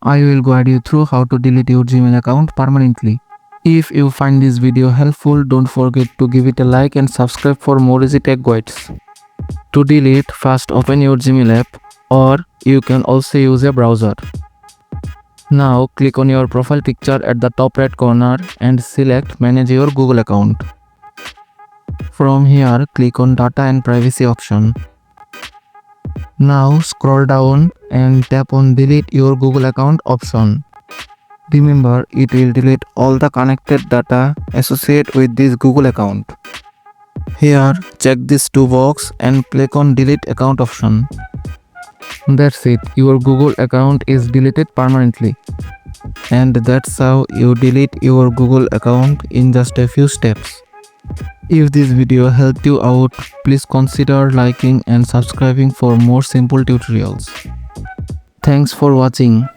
I will guide you through how to delete your Gmail account permanently. If you find this video helpful, don't forget to give it a like and subscribe for more easy tech guides. To delete, first open your Gmail app, or you can also use a browser. Now click on your profile picture at the top right corner and select Manage your Google account. From here, click on Data and Privacy option. Now scroll down and tap on Delete your Google account option. Remember, it will delete all the connected data associated with this Google account. Here, check this two box and click on Delete account option. That's it, your Google account is deleted permanently. And that's how you delete your Google account in just a few steps. If this video helped you out, please consider liking and subscribing for more simple tutorials. Thanks for watching.